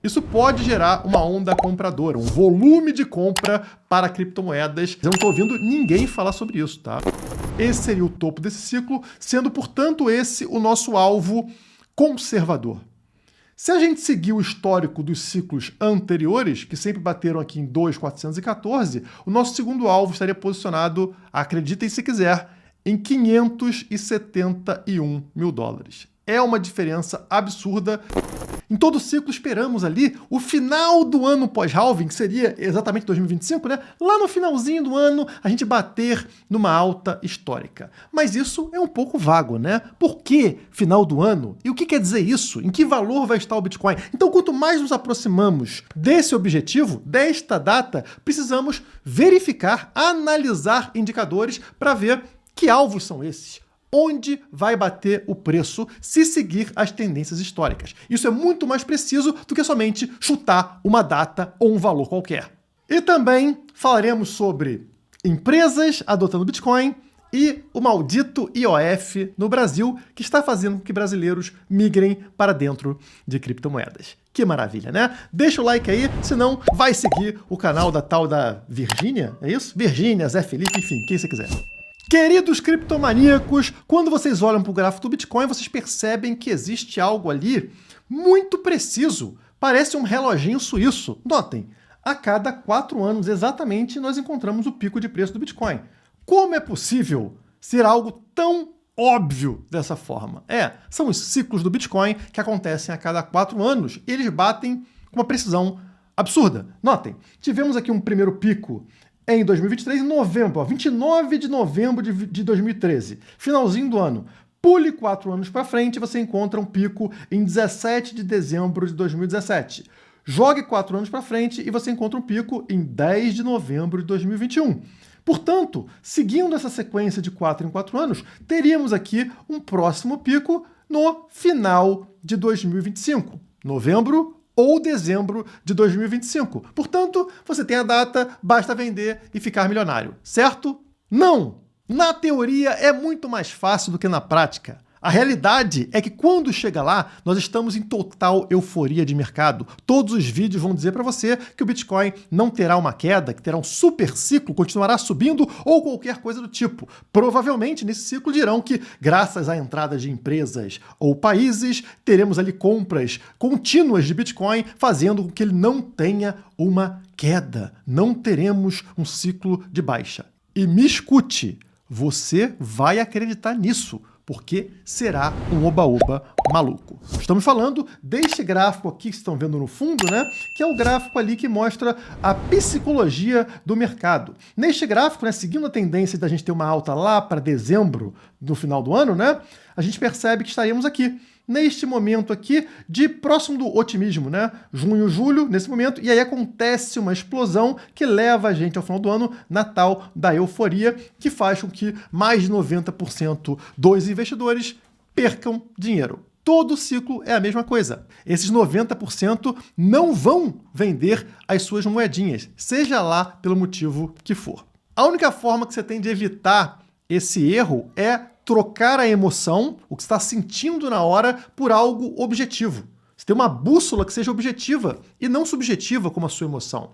Isso pode gerar uma onda compradora, um volume de compra para criptomoedas. Eu não estou ouvindo ninguém falar sobre isso, tá? Esse seria o topo desse ciclo, sendo, portanto, esse o nosso alvo conservador. Se a gente seguir o histórico dos ciclos anteriores, que sempre bateram aqui em 2.414, o nosso segundo alvo estaria posicionado, acreditem se quiser, em 571 mil dólares. É uma diferença absurda. Em todo ciclo esperamos ali o final do ano pós-halving, que seria exatamente 2025, né? Lá no finalzinho do ano, a gente bater numa alta histórica. Mas isso é um pouco vago, né? Por que final do ano? E o que quer dizer isso? Em que valor vai estar o Bitcoin? Então, quanto mais nos aproximamos desse objetivo, desta data, precisamos verificar, analisar indicadores para ver que alvos são esses. Onde vai bater o preço se seguir as tendências históricas. Isso é muito mais preciso do que somente chutar uma data ou um valor qualquer. E também falaremos sobre empresas adotando Bitcoin e o maldito IOF no Brasil, que está fazendo com que brasileiros migrem para dentro de criptomoedas. Que maravilha, né? Deixa o like aí, senão vai seguir o canal da tal da Virgínia, é isso? Virgínia, Zé Felipe, enfim, quem você quiser. Queridos criptomaníacos, quando vocês olham para o gráfico do Bitcoin, vocês percebem que existe algo ali muito preciso. Parece um reloginho suíço. Notem, a cada 4 anos exatamente nós encontramos o pico de preço do Bitcoin. Como é possível ser algo tão óbvio dessa forma? São os ciclos do Bitcoin que acontecem a cada 4 anos e eles batem com uma precisão absurda. Notem, tivemos aqui um primeiro pico em 2023, em novembro, 29 de novembro de 2013, finalzinho do ano. Pule 4 anos para frente e você encontra um pico em 17 de dezembro de 2017. Jogue 4 anos para frente e você encontra um pico em 10 de novembro de 2021. Portanto, seguindo essa sequência de 4 em 4 anos, teríamos aqui um próximo pico no final de 2025, novembro ou dezembro de 2025. Portanto, você tem a data, basta vender e ficar milionário, certo? Não! Na teoria é muito mais fácil do que na prática. A realidade é que quando chega lá, nós estamos em total euforia de mercado. Todos os vídeos vão dizer para você que o Bitcoin não terá uma queda, que terá um super ciclo, continuará subindo ou qualquer coisa do tipo. Provavelmente nesse ciclo dirão que, graças à entrada de empresas ou países, teremos ali compras contínuas de Bitcoin, fazendo com que ele não tenha uma queda. Não teremos um ciclo de baixa. E me escute, você vai acreditar nisso, porque será um oba-oba maluco. Estamos falando deste gráfico aqui que vocês estão vendo no fundo, né? Que é o gráfico ali que mostra a psicologia do mercado. Neste gráfico, né, seguindo a tendência da gente ter uma alta lá para dezembro do final do ano, né? A gente percebe que estaríamos aqui, neste momento aqui, de próximo do otimismo, né? Junho, julho, nesse momento, e aí acontece uma explosão que leva a gente ao final do ano, Natal da euforia, que faz com que mais de 90% dos investidores percam dinheiro. Todo ciclo é a mesma coisa. Esses 90% não vão vender as suas moedinhas, seja lá pelo motivo que for. A única forma que você tem de evitar esse erro é trocar a emoção, o que você está sentindo na hora, por algo objetivo. Você tem uma bússola que seja objetiva e não subjetiva como a sua emoção.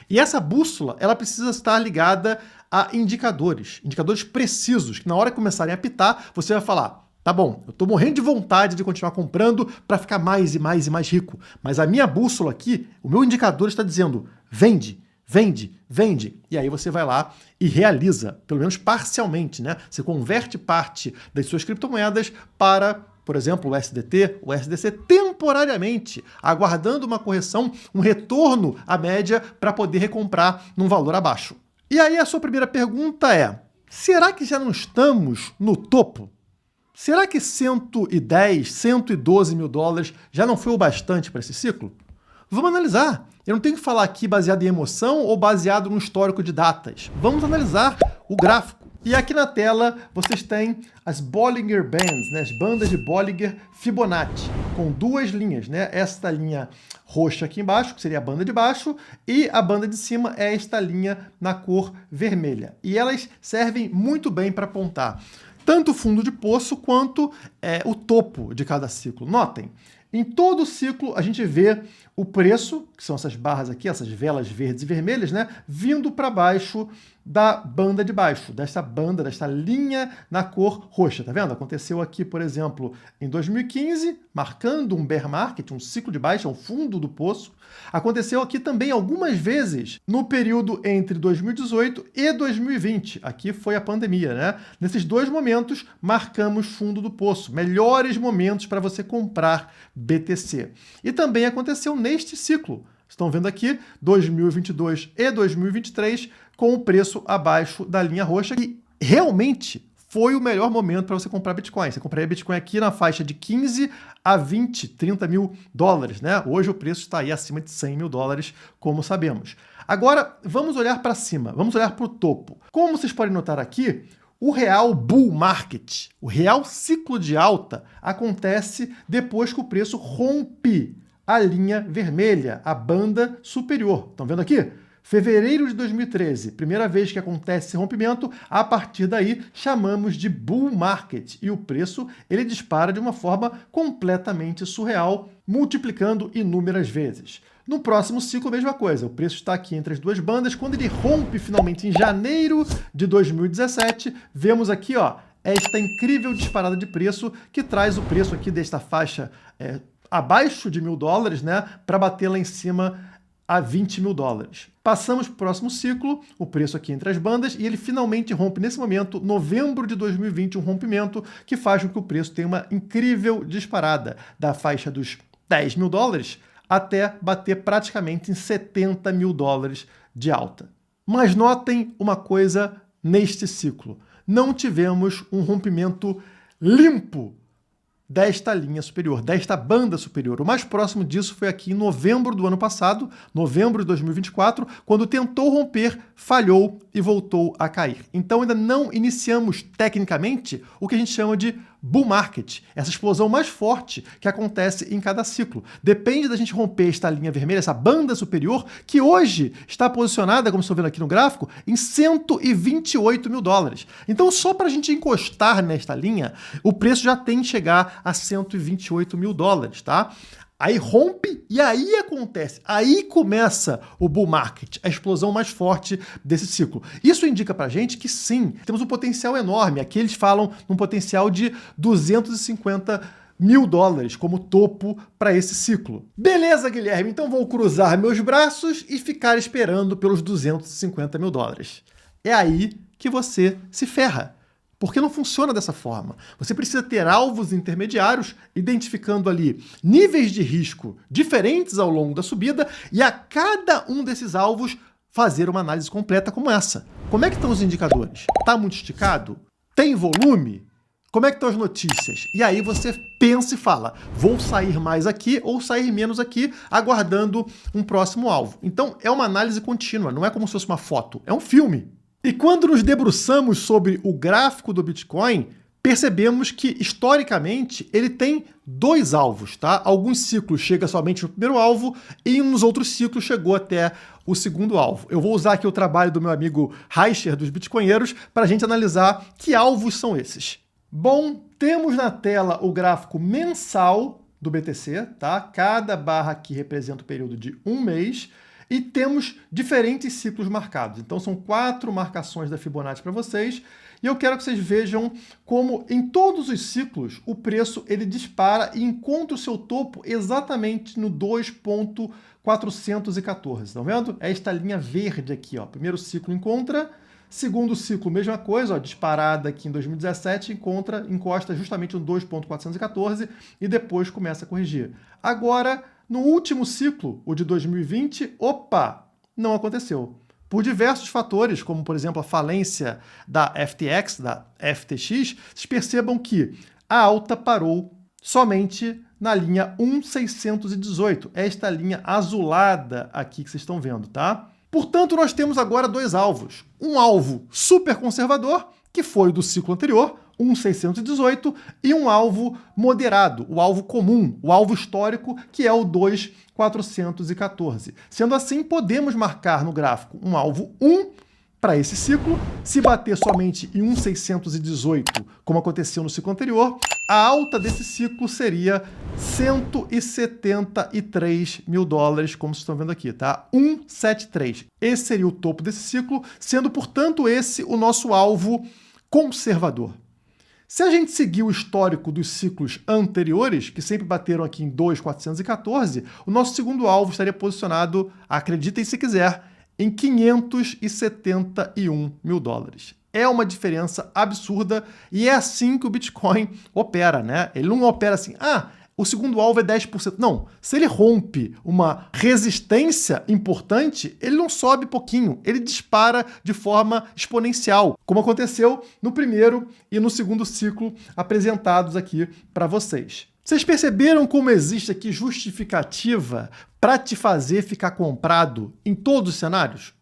E essa bússola, ela precisa estar ligada a indicadores precisos, que na hora que começarem a apitar, você vai falar: tá bom, eu estou morrendo de vontade de continuar comprando para ficar mais e mais e mais rico, mas a minha bússola aqui, o meu indicador está dizendo: vende, vende, vende. E aí você vai lá e realiza, pelo menos parcialmente, né? Você converte parte das suas criptomoedas para, por exemplo, o SDT, o SDC, temporariamente, aguardando uma correção, um retorno à média para poder recomprar num valor abaixo. E aí a sua primeira pergunta é: será que já não estamos no topo? Será que 110, 112 mil dólares já não foi o bastante para esse ciclo? Vamos analisar. Eu não tenho que falar aqui baseado em emoção ou baseado no histórico de datas. Vamos analisar o gráfico. E aqui na tela vocês têm as Bollinger Bands, né? As bandas de Bollinger Fibonacci, com 2 linhas, né? Esta linha roxa aqui embaixo, que seria a banda de baixo, e a banda de cima é esta linha na cor vermelha. E elas servem muito bem para apontar tanto o fundo de poço quanto o topo de cada ciclo. Notem, Em todo o ciclo, a gente vê o preço, que são essas barras aqui, essas velas verdes e vermelhas, né, vindo para baixo da banda de baixo, desta banda, desta linha na cor roxa, tá vendo? Aconteceu aqui, por exemplo, em 2015, marcando um bear market, um ciclo de baixa, um fundo do poço. Aconteceu aqui também algumas vezes no período entre 2018 e 2020. Aqui foi a pandemia, né? Nesses dois momentos, marcamos fundo do poço, melhores momentos para você comprar BTC. E também aconteceu neste ciclo. Estão vendo aqui 2022 e 2023 com o preço abaixo da linha roxa, e realmente foi o melhor momento para você comprar Bitcoin. Você compraria Bitcoin aqui na faixa de 15 a 20, 30 mil dólares, né? Hoje o preço está aí acima de 100 mil dólares, como sabemos. Agora, vamos olhar para cima, vamos olhar para o topo. Como vocês podem notar aqui, o real bull market, o real ciclo de alta, acontece depois que o preço rompe a linha vermelha, a banda superior. Estão vendo aqui? Fevereiro de 2013, primeira vez que acontece esse rompimento, a partir daí chamamos de bull market, e o preço ele dispara de uma forma completamente surreal, multiplicando inúmeras vezes. No próximo ciclo, a mesma coisa, o preço está aqui entre as duas bandas. Quando ele rompe finalmente em janeiro de 2017, vemos aqui, ó, esta incrível disparada de preço que traz o preço aqui desta faixa abaixo de 1.000 dólares, né, para bater lá em cima a 20 mil dólares. Passamos para o próximo ciclo, o preço aqui entre as bandas, e ele finalmente rompe nesse momento, novembro de 2020, um rompimento que faz com que o preço tenha uma incrível disparada da faixa dos 10 mil dólares até bater praticamente em 70 mil dólares de alta. Mas notem uma coisa neste ciclo. Não tivemos um rompimento limpo desta linha superior, desta banda superior. O mais próximo disso foi aqui em novembro do ano passado, novembro de 2024, quando tentou romper, falhou e voltou a cair. Então ainda não iniciamos tecnicamente o que a gente chama de bull market, essa explosão mais forte que acontece em cada ciclo. Depende da gente romper esta linha vermelha, essa banda superior, que hoje está posicionada, como estão vendo aqui no gráfico, em 128 mil dólares. Então, só para a gente encostar nesta linha, o preço já tem que chegar a 128 mil dólares, tá? Aí rompe e aí acontece, aí começa o bull market, a explosão mais forte desse ciclo. Isso indica pra gente que sim, temos um potencial enorme. Aqui eles falam num potencial de 250 mil dólares como topo para esse ciclo. Beleza, Guilherme, então vou cruzar meus braços e ficar esperando pelos 250 mil dólares. É aí que você se ferra. Porque não funciona dessa forma. Você precisa ter alvos intermediários, identificando ali níveis de risco diferentes ao longo da subida, e a cada um desses alvos fazer uma análise completa como essa. Como é que estão os indicadores? Está muito esticado? Tem volume? Como é que estão as notícias? E aí você pensa e fala, vou sair mais aqui ou sair menos aqui, aguardando um próximo alvo. Então é uma análise contínua, não é como se fosse uma foto, é um filme. E quando nos debruçamos sobre o gráfico do Bitcoin, percebemos que, historicamente, ele tem dois alvos, tá? Alguns ciclos chega somente no primeiro alvo e nos outros ciclos chegou até o segundo alvo. Eu vou usar aqui o trabalho do meu amigo Reicher, dos Bitcoinheiros, para a gente analisar que alvos são esses. Bom, temos na tela o gráfico mensal do BTC, tá? Cada barra aqui representa o período de um mês. E temos diferentes ciclos marcados. Então são 4 marcações da Fibonacci para vocês. E eu quero que vocês vejam como em todos os ciclos o preço ele dispara e encontra o seu topo exatamente no 2.414. Estão vendo? É esta linha verde aqui, ó. Primeiro ciclo encontra, segundo ciclo mesma coisa, ó, disparada aqui em 2017, encosta justamente no 2.414 e depois começa a corrigir. Agora, no último ciclo, o de 2020, não aconteceu. Por diversos fatores, como, por exemplo, a falência da FTX, da FTX, vocês percebam que a alta parou somente na linha 1.618, esta linha azulada aqui que vocês estão vendo, tá? Portanto, nós temos agora dois alvos. Um alvo super conservador, que foi do ciclo anterior, 1.618, e um alvo moderado, o alvo comum, o alvo histórico, que é o 2.414. Sendo assim, podemos marcar no gráfico um alvo 1 para esse ciclo. Se bater somente em 1.618, como aconteceu no ciclo anterior, A alta desse ciclo seria 173 mil dólares, como vocês estão vendo aqui, tá? 173. Esse seria o topo desse ciclo, sendo, portanto, esse o nosso alvo conservador. Se a gente seguir o histórico dos ciclos anteriores, que sempre bateram aqui em 2.414, o nosso segundo alvo estaria posicionado, acreditem se quiser, em 571 mil dólares. É uma diferença absurda e é assim que o Bitcoin opera, né? Ele não opera assim, o segundo alvo é 10%. Não, se ele rompe uma resistência importante, ele não sobe pouquinho, ele dispara de forma exponencial, como aconteceu no primeiro e no segundo ciclo apresentados aqui para vocês. Vocês perceberam como existe aqui justificativa para te fazer ficar comprado em todos os cenários?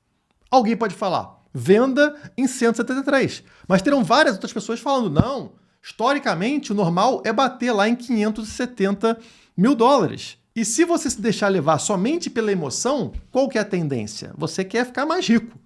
Alguém pode falar, venda em 173, mas terão várias outras pessoas falando, não, historicamente, o normal é bater lá em 570 mil dólares. E se você se deixar levar somente pela emoção, qual que é a tendência? Você quer ficar mais rico.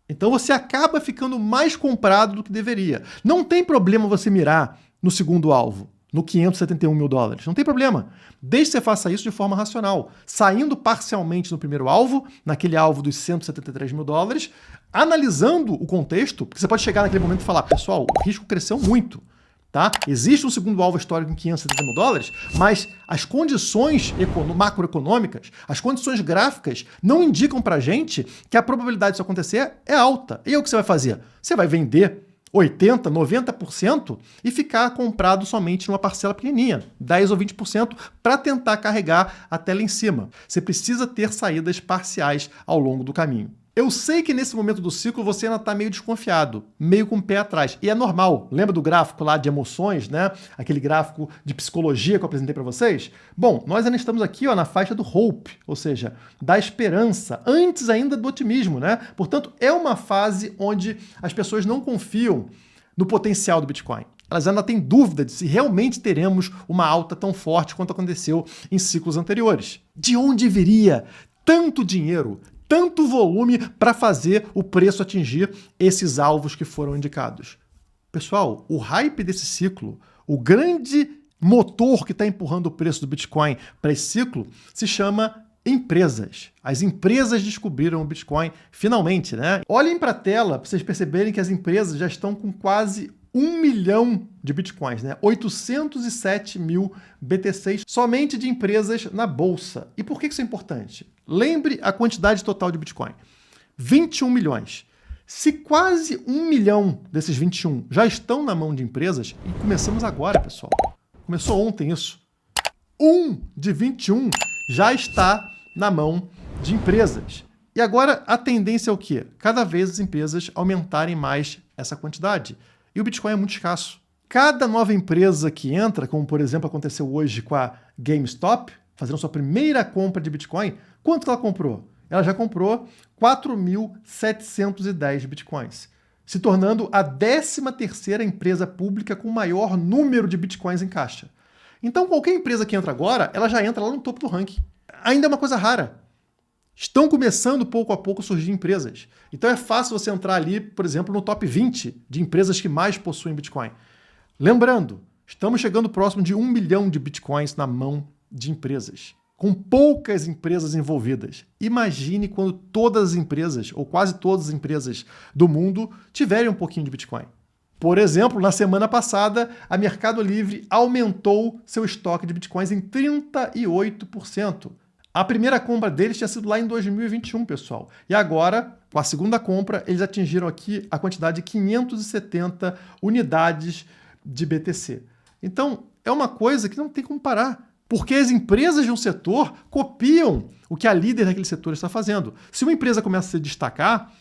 Então você acaba ficando mais comprado do que deveria. Não tem problema você mirar no segundo alvo, no 571 mil dólares. Não tem problema. Desde que você faça isso de forma racional, saindo parcialmente no primeiro alvo, naquele alvo dos 173 mil dólares, analisando o contexto, porque você pode chegar naquele momento e falar, pessoal, o risco cresceu muito. Tá? Existe um segundo alvo histórico em 570 mil dólares, mas as condições macroeconômicas, as condições gráficas não indicam para a gente que a probabilidade disso acontecer é alta. E aí o que você vai fazer? Você vai vender 80%, 90% e ficar comprado somente numa parcela pequenininha, 10% ou 20%, para tentar carregar até lá em cima. Você precisa ter saídas parciais ao longo do caminho. Eu sei que nesse momento do ciclo você ainda está meio desconfiado, meio com o pé atrás. E é normal. Lembra do gráfico lá de emoções, né? Aquele gráfico de psicologia que eu apresentei para vocês? Bom, nós ainda estamos aqui na faixa do hope, ou seja, da esperança, antes ainda do otimismo, né? Portanto, é uma fase onde as pessoas não confiam no potencial do Bitcoin. Elas ainda têm dúvida de se realmente teremos uma alta tão forte quanto aconteceu em ciclos anteriores. De onde viria tanto dinheiro, tanto volume para fazer o preço atingir esses alvos que foram indicados? Pessoal, o hype desse ciclo, o grande motor que está empurrando o preço do Bitcoin para esse ciclo, se chama empresas. As empresas descobriram o Bitcoin finalmente, né? Olhem para a tela para vocês perceberem que as empresas já estão com quase 1 milhão de Bitcoins, né? 807 mil BTCs somente de empresas na bolsa. E por que isso é importante? Lembre a quantidade total de Bitcoin. 21 milhões. Se quase 1 milhão desses 21 já estão na mão de empresas, e começamos agora, pessoal. Começou ontem isso. 1 de 21 já está na mão de empresas. E agora a tendência é o quê? Cada vez as empresas aumentarem mais essa quantidade. E o Bitcoin é muito escasso. Cada nova empresa que entra, como por exemplo aconteceu hoje com a GameStop, fazendo sua primeira compra de Bitcoin, quanto ela comprou? Ela já comprou 4.710 Bitcoins, se tornando a 13ª empresa pública com maior número de Bitcoins em caixa. Então qualquer empresa que entra agora, ela já entra lá no topo do ranking. Ainda é uma coisa rara. Estão começando pouco a pouco a surgir empresas. Então é fácil você entrar ali, por exemplo, no top 20 de empresas que mais possuem Bitcoin. Lembrando, estamos chegando próximo de 1 milhão de Bitcoins na mão de empresas, com poucas empresas envolvidas. Imagine quando todas as empresas, ou quase todas as empresas do mundo, tiverem um pouquinho de Bitcoin. Por exemplo, na semana passada, a Mercado Livre aumentou seu estoque de Bitcoins em 38%. A primeira compra deles tinha sido lá em 2021, pessoal. E agora, com a segunda compra, eles atingiram aqui a quantidade de 570 unidades de BTC. Então, é uma coisa que não tem como parar, porque as empresas de um setor copiam o que a líder daquele setor está fazendo. Se uma empresa começa a se destacar,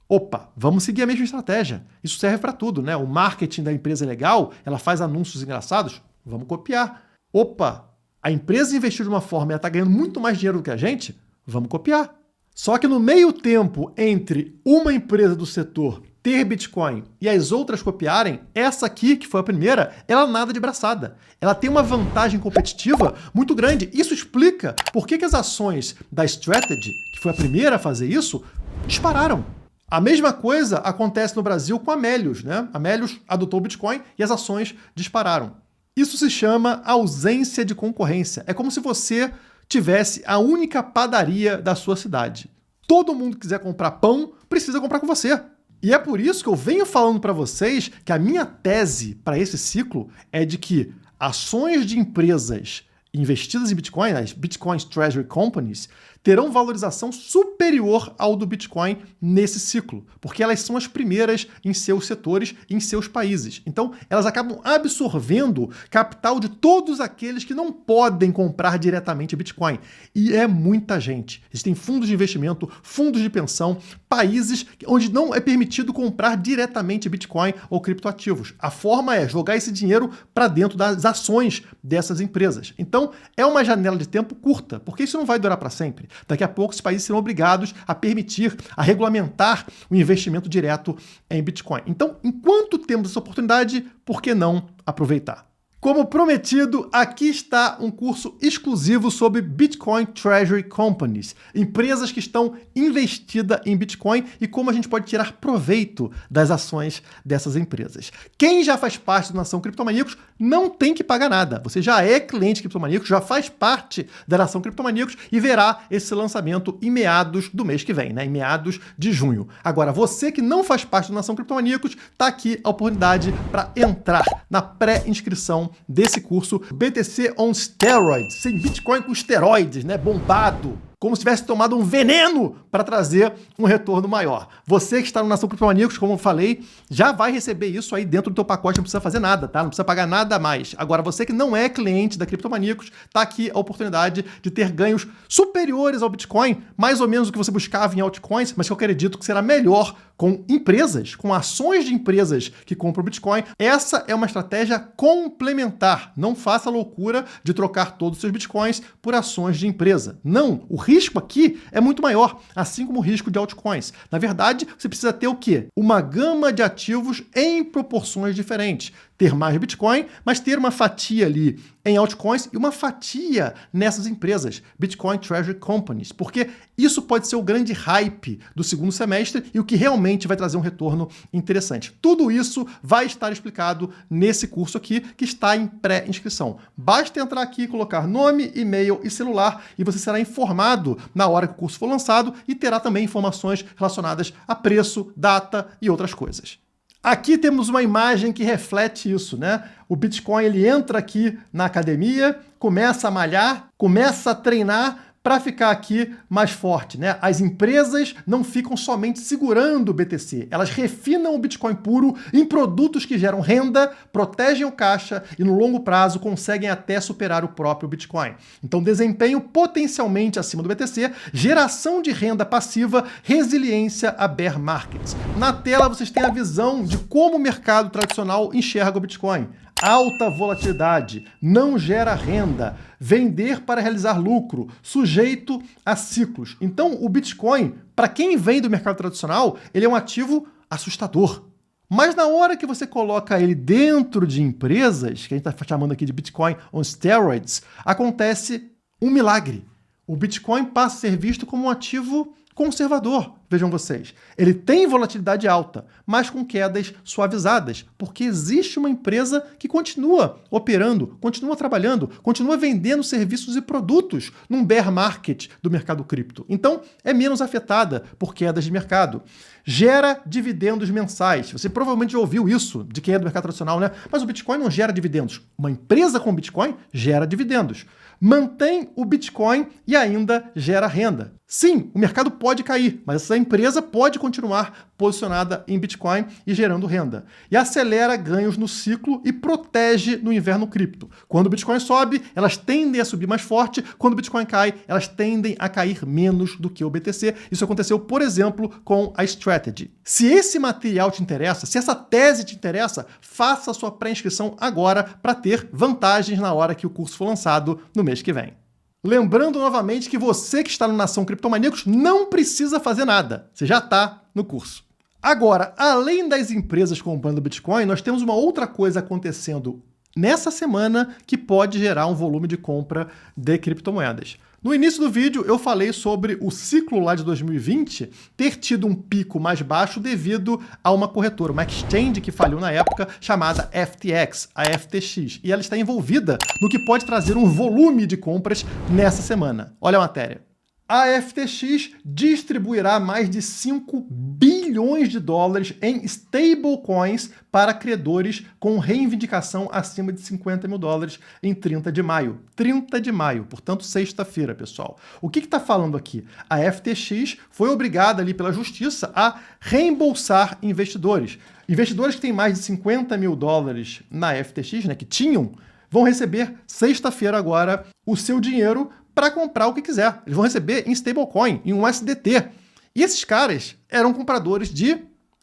opa, vamos seguir a mesma estratégia. Isso serve para tudo, né? O marketing da empresa é legal, ela faz anúncios engraçados, vamos copiar. Opa, a empresa investiu de uma forma e ela está ganhando muito mais dinheiro do que a gente, vamos copiar. Só que no meio tempo entre uma empresa do setor ter Bitcoin e as outras copiarem, essa aqui, que foi a primeira, ela nada de braçada. Ela tem uma vantagem competitiva muito grande. Isso explica por que as ações da Strategy, que foi a primeira a fazer isso, dispararam. A mesma coisa acontece no Brasil com a Melius, né? A Melius adotou o Bitcoin e as ações dispararam. Isso se chama ausência de concorrência. É como se você tivesse a única padaria da sua cidade. Todo mundo que quiser comprar pão precisa comprar com você. E é por isso que eu venho falando para vocês que a minha tese para esse ciclo é de que ações de empresas investidas em Bitcoin, as Bitcoin Treasury Companies, terão valorização superior ao do Bitcoin nesse ciclo, porque elas são as primeiras em seus setores, em seus países. Então, elas acabam absorvendo capital de todos aqueles que não podem comprar diretamente Bitcoin. E é muita gente. Existem fundos de investimento, fundos de pensão, países onde não é permitido comprar diretamente Bitcoin ou criptoativos. A forma é jogar esse dinheiro para dentro das ações dessas empresas. Então, é uma janela de tempo curta, porque isso não vai durar para sempre. Daqui a pouco, os países serão obrigados a permitir, a regulamentar o investimento direto em Bitcoin. Então, enquanto temos essa oportunidade, por que não aproveitar? Como prometido, aqui está um curso exclusivo sobre Bitcoin Treasury Companies, empresas que estão investidas em Bitcoin e como a gente pode tirar proveito das ações dessas empresas. Quem já faz parte do Nação Criptomaníacos não tem que pagar nada. Você já é cliente Criptomaníacos, já faz parte da Nação Criptomaníacos e verá esse lançamento em meados do mês que vem, né? Em meados de junho. Agora, você que não faz parte do Nação Criptomaníacos, está aqui a oportunidade para entrar na pré-inscrição desse curso BTC on Steroids, sem Bitcoin com esteroides, né? Bombado. Como se tivesse tomado um veneno para trazer um retorno maior. Você que está no Nação Criptomaníacos, como eu falei, já vai receber isso aí dentro do teu pacote, não precisa fazer nada, tá? Não precisa pagar nada a mais. Agora, você que não é cliente da Criptomaníacos, tá aqui a oportunidade de ter ganhos superiores ao Bitcoin, mais ou menos o que você buscava em altcoins, mas que eu acredito que será melhor com empresas, com ações de empresas que compram Bitcoin. Essa é uma estratégia complementar. Não faça a loucura de trocar todos os seus Bitcoins por ações de empresa. Não, o risco aqui é muito maior, assim como o risco de altcoins. Na verdade, você precisa ter o quê? Uma gama de ativos em proporções diferentes. Ter mais Bitcoin, mas ter uma fatia ali em altcoins e uma fatia nessas empresas, Bitcoin Treasury Companies, porque isso pode ser o grande hype do segundo semestre e o que realmente vai trazer um retorno interessante. Tudo isso vai estar explicado nesse curso aqui, que está em pré-inscrição. Basta entrar aqui, colocar nome, e-mail e celular e você será informado na hora que o curso for lançado e terá também informações relacionadas a preço, data e outras coisas. Aqui temos uma imagem que reflete isso, né? O Bitcoin ele entra aqui na academia, começa a malhar, começa a treinar para ficar aqui mais forte, né? As empresas não ficam somente segurando o BTC, elas refinam o Bitcoin puro em produtos que geram renda, protegem o caixa e no longo prazo conseguem até superar o próprio Bitcoin. Então, desempenho potencialmente acima do BTC, geração de renda passiva, resiliência a bear markets. Na tela vocês têm a visão de como o mercado tradicional enxerga o Bitcoin. Alta volatilidade, não gera renda, vender para realizar lucro, sujeito a ciclos. Então, o Bitcoin, para quem vem do mercado tradicional, ele é um ativo assustador. Mas na hora que você coloca ele dentro de empresas, que a gente está chamando aqui de Bitcoin on Steroids, acontece um milagre. O Bitcoin passa a ser visto como um ativo conservador, vejam vocês. Ele tem volatilidade alta, mas com quedas suavizadas, porque existe uma empresa que continua operando, continua trabalhando, continua vendendo serviços e produtos num bear market do mercado cripto. Então, é menos afetada por quedas de mercado. Gera dividendos mensais. Você provavelmente já ouviu isso de quem é do mercado tradicional, né? Mas o Bitcoin não gera dividendos. Uma empresa com Bitcoin gera dividendos. Mantém o Bitcoin e ainda gera renda. Sim, o mercado pode cair, mas essa empresa pode continuar posicionada em Bitcoin e gerando renda. E acelera ganhos no ciclo e protege no inverno cripto. Quando o Bitcoin sobe, elas tendem a subir mais forte. Quando o Bitcoin cai, elas tendem a cair menos do que o BTC. Isso aconteceu, por exemplo, com a Strategy. Se esse material te interessa, se essa tese te interessa, faça a sua pré-inscrição agora para ter vantagens na hora que o curso for lançado no mês que vem. Lembrando novamente que você que está no Nação Criptomaníacos não precisa fazer nada. Você já está no curso. Agora, além das empresas comprando Bitcoin, nós temos uma outra coisa acontecendo nessa semana que pode gerar um volume de compra de criptomoedas. No início do vídeo eu falei sobre o ciclo lá de 2020 ter tido um pico mais baixo devido a uma corretora, uma exchange que falhou na época chamada FTX, a FTX, e ela está envolvida no que pode trazer um volume de compras nessa semana. Olha a matéria. A FTX distribuirá mais de 5 bilhões de dólares em stablecoins para credores com reivindicação acima de 50 mil dólares em 30 de maio. 30 de maio, portanto, sexta-feira, pessoal. O que está falando aqui? A FTX foi obrigada ali pela justiça a reembolsar investidores. Investidores que têm mais de 50 mil dólares na FTX, né, que tinham, vão receber sexta-feira agora o seu dinheiro para comprar o que quiser. Eles vão receber em stablecoin, em um USDT. E esses caras eram compradores de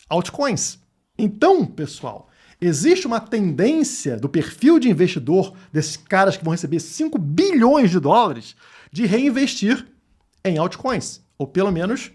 altcoins. Então, pessoal, existe uma tendência do perfil de investidor desses caras que vão receber 5 bilhões de dólares de reinvestir em altcoins, ou pelo menos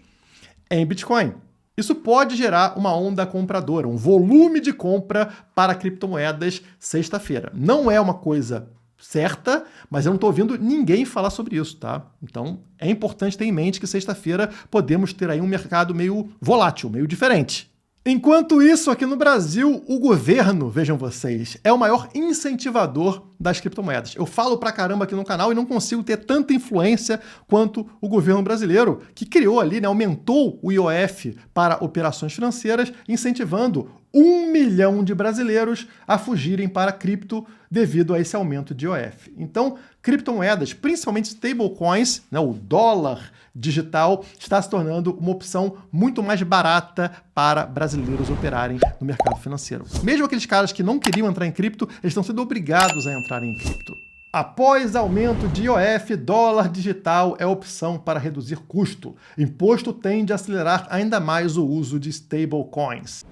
em Bitcoin. Isso pode gerar uma onda compradora, um volume de compra para criptomoedas sexta-feira. Não é uma coisa certa, mas eu não estou ouvindo ninguém falar sobre isso, tá? Então, é importante ter em mente que sexta-feira podemos ter aí um mercado meio volátil, meio diferente. Enquanto isso, aqui no Brasil, o governo, vejam vocês, é o maior incentivador das criptomoedas. Eu falo pra caramba aqui no canal e não consigo ter tanta influência quanto o governo brasileiro, que criou ali, né, aumentou o IOF para operações financeiras, incentivando 1 milhão de brasileiros a fugirem para cripto devido a esse aumento de IOF. Então, criptomoedas, principalmente stablecoins, né, o dólar digital, está se tornando uma opção muito mais barata para brasileiros operarem no mercado financeiro. Mesmo aqueles caras que não queriam entrar em cripto, eles estão sendo obrigados a entrarem em cripto. Após aumento de IOF, dólar digital é opção para reduzir custo. Imposto tende a acelerar ainda mais o uso de stablecoins.